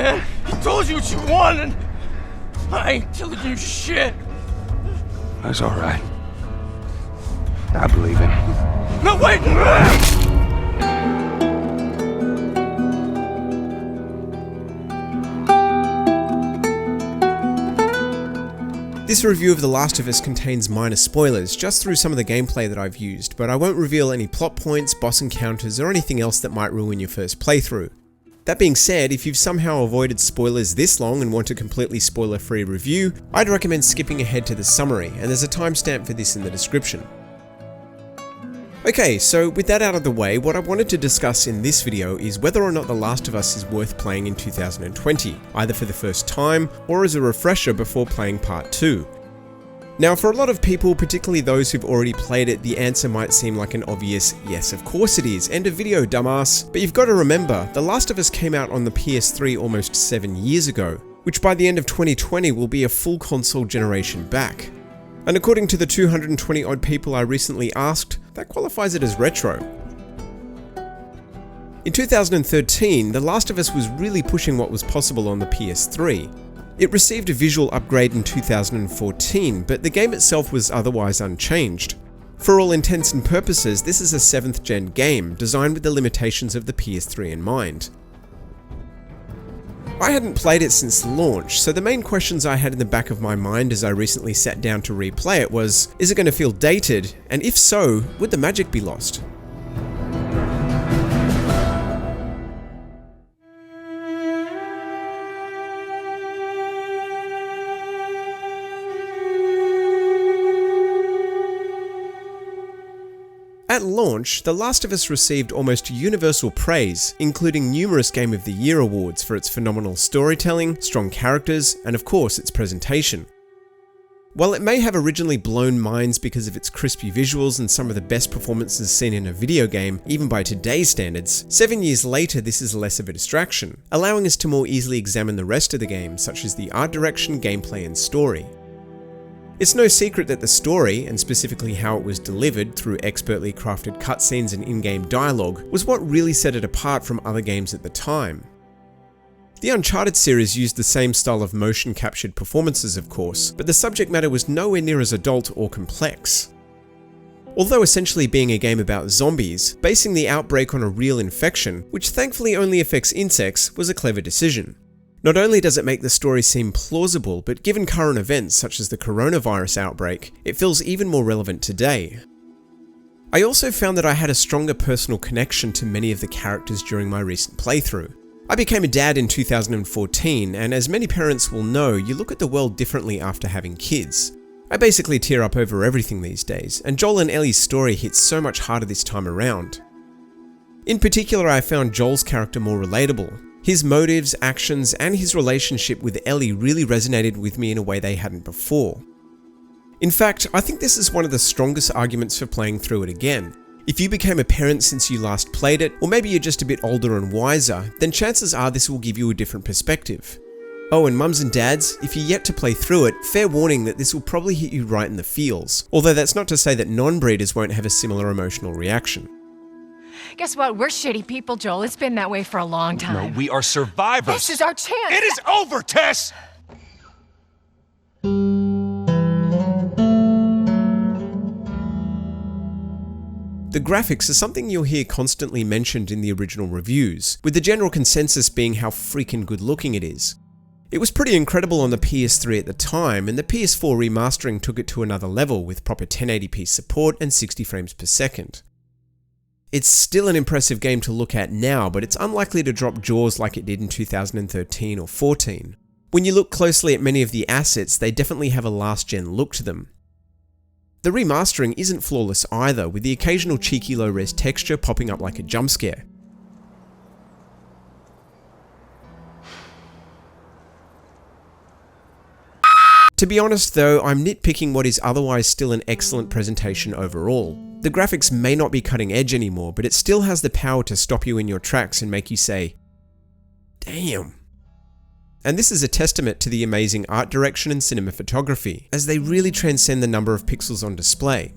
man. He told you what you wanted. I ain't telling you shit. That's all right. I believe it. No, wait! This review of The Last of Us contains minor spoilers, just through some of the gameplay that I've used, but I won't reveal any plot points, boss encounters, or anything else that might ruin your first playthrough. That being said, if you've somehow avoided spoilers this long and want a completely spoiler-free review, I'd recommend skipping ahead to the summary, and there's a timestamp for this in the description. Okay, so with that out of the way, what I wanted to discuss in this video is whether or not The Last of Us is worth playing in 2020, either for the first time or as a refresher before playing part 2. Now, for a lot of people, particularly those who've already played it, the answer might seem like an obvious yes, of course it is, end of video, dumbass. But you've got to remember, The Last of Us came out on the PS3 almost 7 years ago, which by the end of 2020 will be a full console generation back. And according to the 220 odd people I recently asked, that qualifies it as retro. In 2013, The Last of Us was really pushing what was possible on the PS3. It received a visual upgrade in 2014, but the game itself was otherwise unchanged. For all intents and purposes, this is a 7th gen game, designed with the limitations of the PS3 in mind. I hadn't played it since launch, so the main questions I had in the back of my mind as I recently sat down to replay it was, is it going to feel dated? And if so, would the magic be lost? At launch, The Last of Us received almost universal praise, including numerous Game of the Year awards for its phenomenal storytelling, strong characters, and of course its presentation. While it may have originally blown minds because of its crispy visuals and some of the best performances seen in a video game, even by today's standards, 7 years later this is less of a distraction, allowing us to more easily examine the rest of the game, such as the art direction, gameplay, and story. It's no secret that the story, and specifically how it was delivered through expertly crafted cutscenes and in-game dialogue, was what really set it apart from other games at the time. The Uncharted series used the same style of motion-captured performances, of course, but the subject matter was nowhere near as adult or complex. Although essentially being a game about zombies, basing the outbreak on a real infection, which thankfully only affects insects, was a clever decision. Not only does it make the story seem plausible, but given current events such as the coronavirus outbreak, it feels even more relevant today. I also found that I had a stronger personal connection to many of the characters during my recent playthrough. I became a dad in 2014, and as many parents will know, you look at the world differently after having kids. I basically tear up over everything these days, and Joel and Ellie's story hits so much harder this time around. In particular, I found Joel's character more relatable. His motives, actions, and his relationship with Ellie really resonated with me in a way they hadn't before. In fact, I think this is one of the strongest arguments for playing through it again. If you became a parent since you last played it, or maybe you're just a bit older and wiser, then chances are this will give you a different perspective. Oh, and mums and dads, if you're yet to play through it, fair warning that this will probably hit you right in the feels, although that's not to say that non-breeders won't have a similar emotional reaction. Guess what? We're shitty people, Joel. It's been that way for a long time. No, we are survivors. This is our chance. It is over, Tess! The graphics are something you'll hear constantly mentioned in the original reviews, with the general consensus being how freaking good looking it is. It was pretty incredible on the PS3 at the time, and the PS4 remastering took it to another level with proper 1080p support and 60 frames per second. It's still an impressive game to look at now, but it's unlikely to drop jaws like it did in 2013 or 14. When you look closely at many of the assets, they definitely have a last-gen look to them. The remastering isn't flawless either, with the occasional cheeky low-res texture popping up like a jump scare. To be honest though, I'm nitpicking what is otherwise still an excellent presentation overall. The graphics may not be cutting edge anymore, but it still has the power to stop you in your tracks and make you say, damn. And this is a testament to the amazing art direction and cinematography, as they really transcend the number of pixels on display.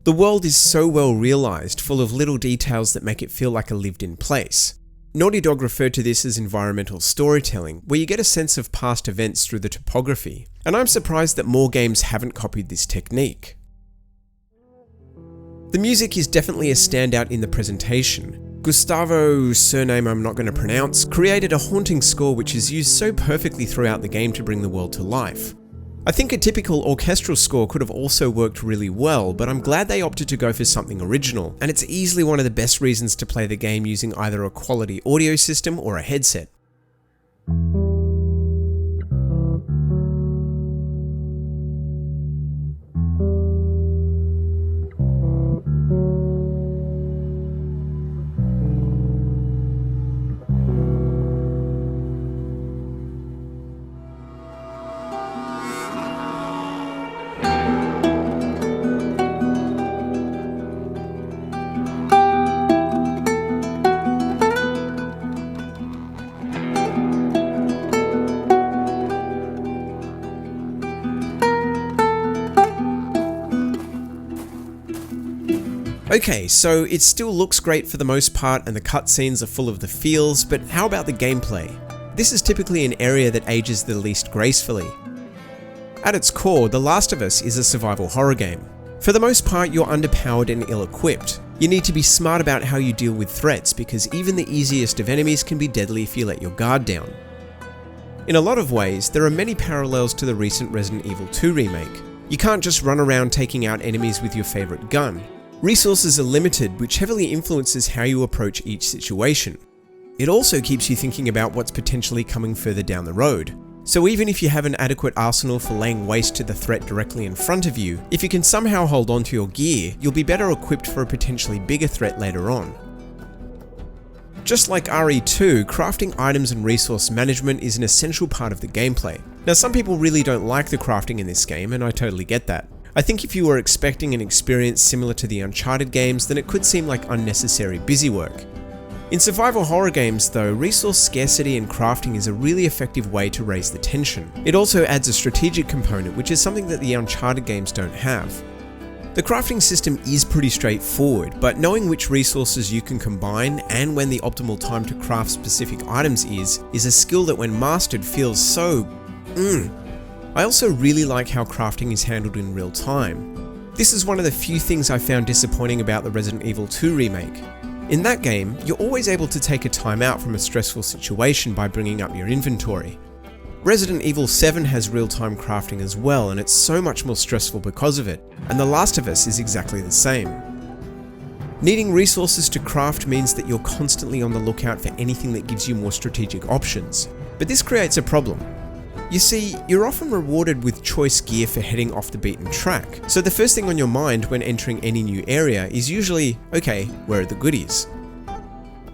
The world is so well realized, full of little details that make it feel like a lived-in place. Naughty Dog referred to this as environmental storytelling, where you get a sense of past events through the topography, and I'm surprised that more games haven't copied this technique. The music is definitely a standout in the presentation. Gustavo, surname I'm not going to pronounce, created a haunting score which is used so perfectly throughout the game to bring the world to life. I think a typical orchestral score could have also worked really well, but I'm glad they opted to go for something original, and it's easily one of the best reasons to play the game using either a quality audio system or a headset. Okay, so it still looks great for the most part and the cutscenes are full of the feels, but how about the gameplay? This is typically an area that ages the least gracefully. At its core, The Last of Us is a survival horror game. For the most part, you're underpowered and ill-equipped. You need to be smart about how you deal with threats, because even the easiest of enemies can be deadly if you let your guard down. In a lot of ways, there are many parallels to the recent Resident Evil 2 remake. You can't just run around taking out enemies with your favourite gun. Resources are limited, which heavily influences how you approach each situation. It also keeps you thinking about what's potentially coming further down the road. So even if you have an adequate arsenal for laying waste to the threat directly in front of you, if you can somehow hold on to your gear, you'll be better equipped for a potentially bigger threat later on. Just like RE2, crafting items and resource management is an essential part of the gameplay. Now, some people really don't like the crafting in this game, and I totally get that. I think if you were expecting an experience similar to the Uncharted games, then it could seem like unnecessary busywork. In survival horror games though, resource scarcity and crafting is a really effective way to raise the tension. It also adds a strategic component, which is something that the Uncharted games don't have. The crafting system is pretty straightforward, but knowing which resources you can combine and when the optimal time to craft specific items is a skill that when mastered feels so I also really like how crafting is handled in real time. This is one of the few things I found disappointing about the Resident Evil 2 remake. In that game, you're always able to take a time out from a stressful situation by bringing up your inventory. Resident Evil 7 has real-time crafting as well, and it's so much more stressful because of it, and The Last of Us is exactly the same. Needing resources to craft means that you're constantly on the lookout for anything that gives you more strategic options, but this creates a problem. You see, you're often rewarded with choice gear for heading off the beaten track, so the first thing on your mind when entering any new area is usually, okay, where are the goodies?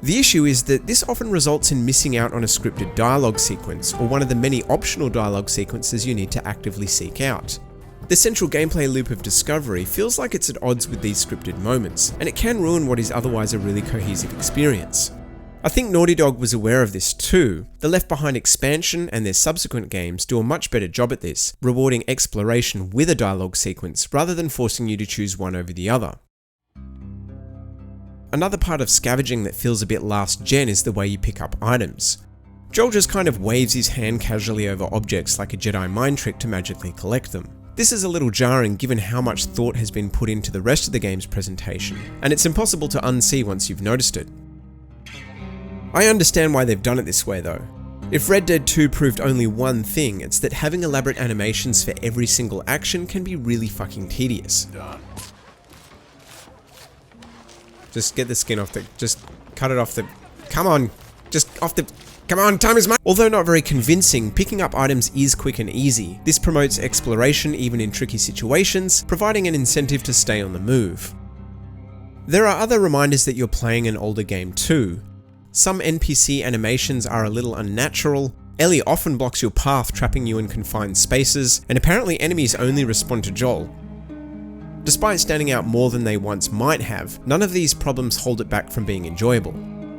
The issue is that this often results in missing out on a scripted dialogue sequence, or one of the many optional dialogue sequences you need to actively seek out. The central gameplay loop of discovery feels like it's at odds with these scripted moments, and it can ruin what is otherwise a really cohesive experience. I think Naughty Dog was aware of this too. The Left Behind expansion and their subsequent games do a much better job at this, rewarding exploration with a dialogue sequence rather than forcing you to choose one over the other. Another part of scavenging that feels a bit last gen is the way you pick up items. Joel just kind of waves his hand casually over objects like a Jedi mind trick to magically collect them. This is a little jarring given how much thought has been put into the rest of the game's presentation, and it's impossible to unsee once you've noticed it. I understand why they've done it this way though. If Red Dead 2 proved only one thing, it's that having elaborate animations for every single action can be really fucking tedious. Just get the skin off the... just cut it off the... come on! Just off the... come on, time is money! Although not very convincing, picking up items is quick and easy. This promotes exploration even in tricky situations, providing an incentive to stay on the move. There are other reminders that you're playing an older game too. Some NPC animations are a little unnatural, Ellie often blocks your path, trapping you in confined spaces, and apparently enemies only respond to Joel. Despite standing out more than they once might have, none of these problems hold it back from being enjoyable.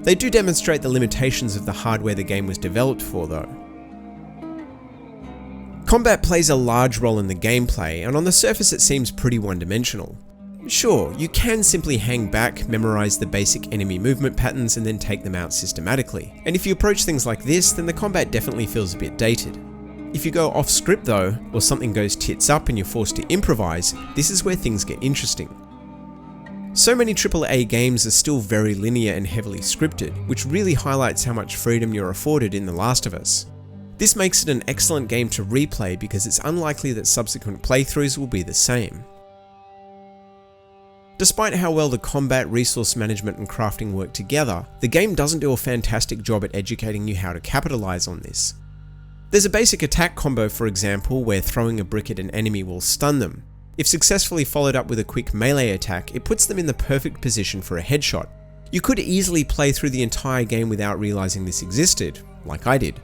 They do demonstrate the limitations of the hardware the game was developed for though. Combat plays a large role in the gameplay, and on the surface it seems pretty one-dimensional. Sure, you can simply hang back, memorize the basic enemy movement patterns and then take them out systematically. And if you approach things like this, then the combat definitely feels a bit dated. If you go off script though, or something goes tits up and you're forced to improvise, this is where things get interesting. So many AAA games are still very linear and heavily scripted, which really highlights how much freedom you're afforded in The Last of Us. This makes it an excellent game to replay because it's unlikely that subsequent playthroughs will be the same. Despite how well the combat, resource management and crafting work together, the game doesn't do a fantastic job at educating you how to capitalize on this. There's a basic attack combo, for example, where throwing a brick at an enemy will stun them. If successfully followed up with a quick melee attack, it puts them in the perfect position for a headshot. You could easily play through the entire game without realizing this existed, like I did.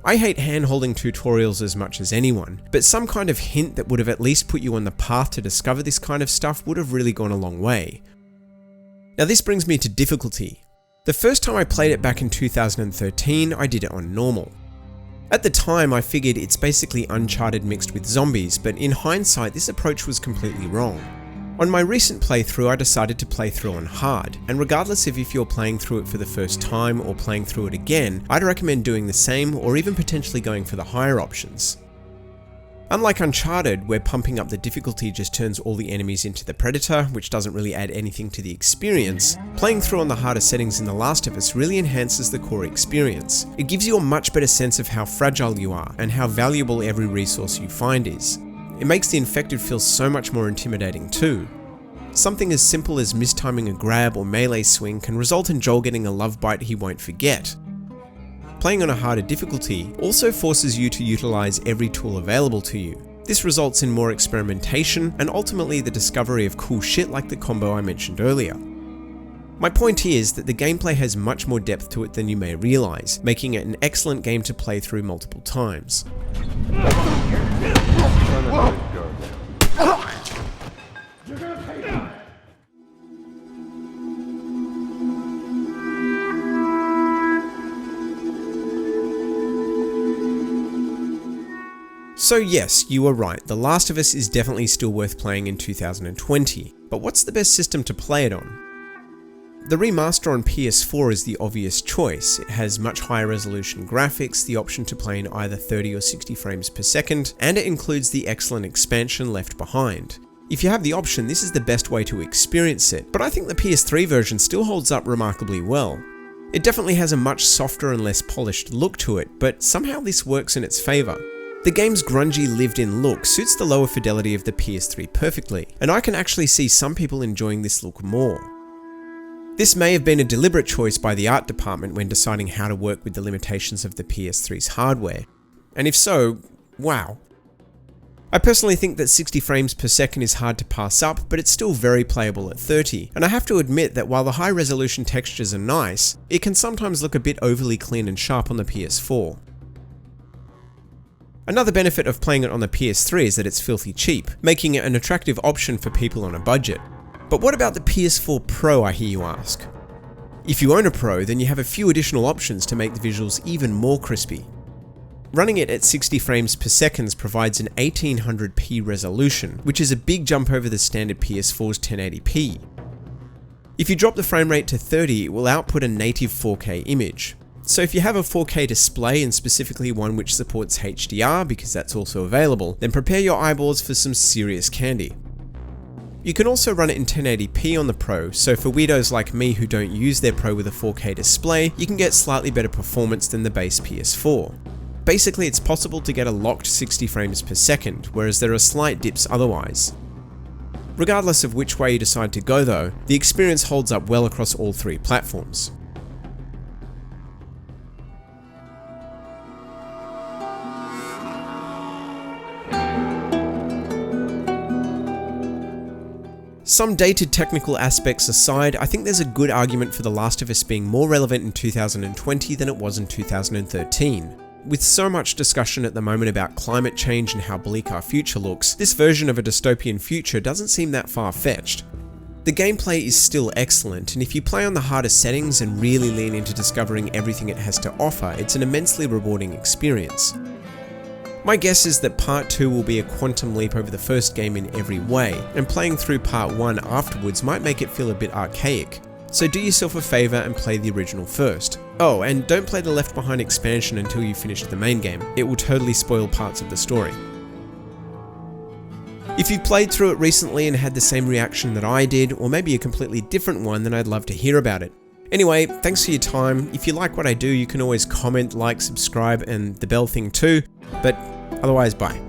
I hate hand-holding tutorials as much as anyone, but some kind of hint that would have at least put you on the path to discover this kind of stuff would have really gone a long way. Now this brings me to difficulty. The first time I played it back in 2013, I did it on normal. At the time, I figured it's basically Uncharted mixed with zombies, but in hindsight, this approach was completely wrong. On my recent playthrough, I decided to play through on hard, and regardless of if you're playing through it for the first time or playing through it again, I'd recommend doing the same or even potentially going for the higher options. Unlike Uncharted, where pumping up the difficulty just turns all the enemies into the Predator, which doesn't really add anything to the experience, playing through on the harder settings in The Last of Us really enhances the core experience. It gives you a much better sense of how fragile you are and how valuable every resource you find is. It makes the infected feel so much more intimidating too. Something as simple as mistiming a grab or melee swing can result in Joel getting a love bite he won't forget. Playing on a harder difficulty also forces you to utilize every tool available to you. This results in more experimentation and ultimately the discovery of cool shit like the combo I mentioned earlier. My point is that the gameplay has much more depth to it than you may realize, making it an excellent game to play through multiple times. So yes, you were right, The Last of Us is definitely still worth playing in 2020, but what's the best system to play it on? The remaster on PS4 is the obvious choice. It has much higher resolution graphics, the option to play in either 30 or 60 frames per second, and it includes the excellent expansion Left Behind. If you have the option, this is the best way to experience it, but I think the PS3 version still holds up remarkably well. It definitely has a much softer and less polished look to it, but somehow this works in its favour. The game's grungy lived-in look suits the lower fidelity of the PS3 perfectly, and I can actually see some people enjoying this look more. This may have been a deliberate choice by the art department when deciding how to work with the limitations of the PS3's hardware, and if so, wow. I personally think that 60 frames per second is hard to pass up, but it's still very playable at 30, and I have to admit that while the high resolution textures are nice, it can sometimes look a bit overly clean and sharp on the PS4. Another benefit of playing it on the PS3 is that it's filthy cheap, making it an attractive option for people on a budget. But what about the PS4 Pro, I hear you ask? If you own a Pro, then you have a few additional options to make the visuals even more crispy. Running it at 60 frames per second provides an 1800p resolution, which is a big jump over the standard PS4's 1080p. If you drop the frame rate to 30, it will output a native 4K image. So if you have a 4K display, and specifically one which supports HDR, because that's also available, then prepare your eyeballs for some serious candy. You can also run it in 1080p on the Pro, so for weirdos like me who don't use their Pro with a 4K display, you can get slightly better performance than the base PS4. Basically, it's possible to get a locked 60 frames per second, whereas there are slight dips otherwise. Regardless of which way you decide to go though, the experience holds up well across all three platforms. Some dated technical aspects aside, I think there's a good argument for The Last of Us being more relevant in 2020 than it was in 2013. With so much discussion at the moment about climate change and how bleak our future looks, this version of a dystopian future doesn't seem that far-fetched. The gameplay is still excellent, and if you play on the harder settings and really lean into discovering everything it has to offer, it's an immensely rewarding experience. My guess is that part 2 will be a quantum leap over the first game in every way, and playing through part 1 afterwards might make it feel a bit archaic. So do yourself a favour and play the original first. Oh, and don't play the Left Behind expansion until you finish the main game. It will totally spoil parts of the story. If you've played through it recently and had the same reaction that I did, or maybe a completely different one, then I'd love to hear about it. Anyway, thanks for your time. If you like what I do, you can always comment, like, subscribe, and the bell thing too. But otherwise, bye.